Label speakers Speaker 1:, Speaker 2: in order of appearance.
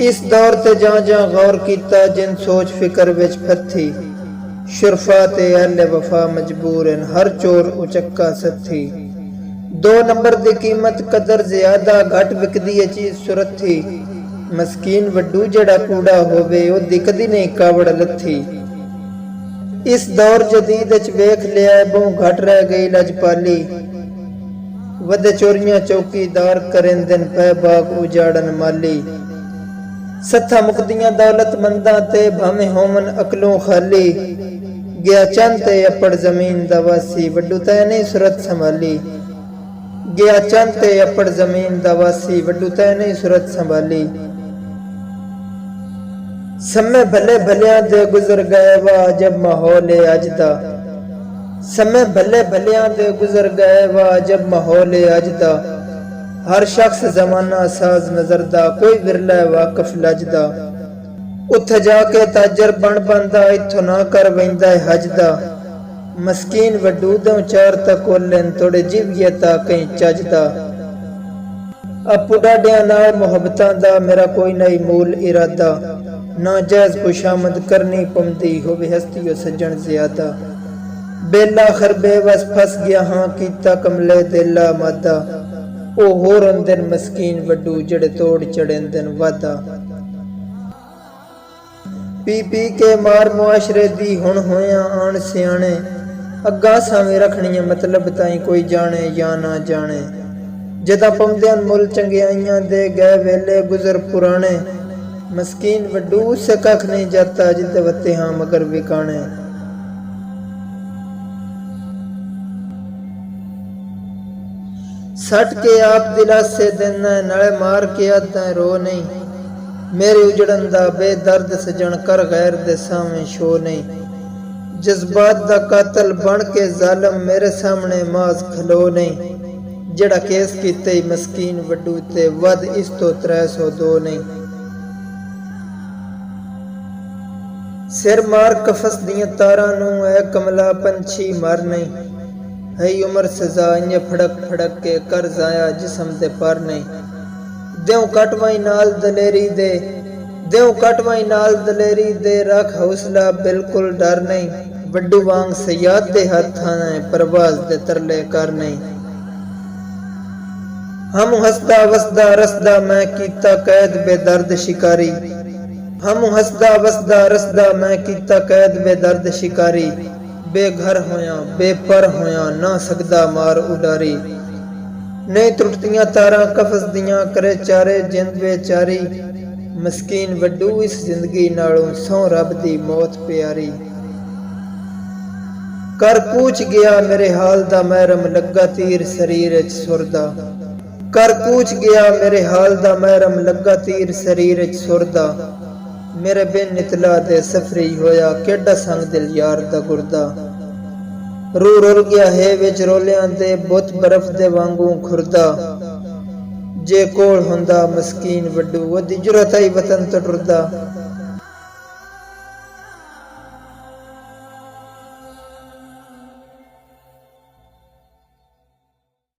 Speaker 1: इस दौर ते जा गौर कीता जिन सोच फिक्र विच फथी। शुरफा ते अहले वफा मजबूर हैं हर चोर उचक्का सथी। 2 नंबर दी कीमत कदर ज्यादा घट विकदी है चीज सुरथी। मस्कीन वड्डू जड़ा कूड़ा होवे ओदी कदी नहीं कावड़ लथी। इस दौर जदीद च वेख लिया बहु घट रह गई लजपाली। वदे चोरियां चौकीदार करें दिन पै बाग उजाड़न माली। सत्था मुकदियां दौलतमंदा ते भावें होमन अकलों खाली। गया चंद ते अपड़ जमीन दा वासी वड्डू तै नहीं सुरत संभाली। गया चंद ते अपड़ जमीन दा वासी वड्डू तै नहीं सुरत संभाली। समय भले भलियां दे गुजर गए वा जब माहौल अज दा। समय भले भलियां दे गुजर गए वा जब माहौल अज दा। हर शख्स जमाना साज नजरदा कोई विरला वाकफ लजदा। उथे जाके ताजर बन बनदा इथों ना कर वैंदा हजदा। मस्कीन वड्डू दो चार तक कोलन थोड़े जीविए ता कहीं चजदा। अपू डाडियां नाल मुहब्बतां दा मेरा कोई नहीं मूल इरादा। ना जायज खुशामद करनी पौंदी होवे हस्तियों सज्जन ज्यादा। बेला खर बेवस फस गया हाँ कीता कमले दिला मादा। ओ होर अंदर मस्कीन वड्डू जड़े तोड़ चढ़ेंदन वादा। पी पी के मार मुआशरे दी हुण होया आन सियाणे। अग्गा सावें रखनियां मतलब ताई कोई जाने या ना जाने। जदा पौंदियां मुल चंगियाइयां दे गए वेले गुजर पुराने। मस्कीन वड्डू से कख नहीं जाता जिद्दे वत्ते हाँ मगर विकाने। सट के आप दिलासे देना नले मार के आदा रो नहीं। मेरे उजड़न दा बेदर्द सजन कर गैर दे सावें शो नहीं। जज्बात दा कातल बन के जालम मेरे सामने माज खलो नहीं। जड़ा केस कीते मस्कीन वड्डू ते वध इस तो 302 नहीं। सिर मार कफस दियां तारां नूं ऐ कमला पंछी मर नहीं। है उम्र सजा इंज फड़क फड़क के कर जाया जिसम दे पर नहीं। देव कटवाई नाल दलेरी दे। देव कटवाई नाल दलेरी दे रख हौसला बिल्कुल डर नहीं। वड्डू वांग सयाद दे हाथां परवाज दे तरले कर नहीं। हम हसदा वसदा रसदा मैं कीता कैद बेदर्द शिकारी। हम हसदा वसदा रसदा मैं कीता कैद बेदर्द शिकारी। बेघर होया बेपर होया ना सकदा मार उडारी। नहीं त्रुटतियां तारां कफस दियां करे चारे जिंद बेचारी। मस्कीन वड्डू इस जिंदगी नालों सौ रब दी मौत प्यारी। कर कूच गया मेरे हाल दा महरम लगा तीर शरीर च सुरदा। कर कूच गया मेरे हाल दा महरम लगा तीर शरीर च सुरदा। मेरे बिन नितला दे सफरी होया केड़ा संग दिल यार दा गुरदा। रू रुल गया है विच रोलियां दे बुत बर्फ दे वांगू खुरदा। जे कोल हुंदा मस्कीन वड्डू वदी जुरत आई वतन तो टुरदा।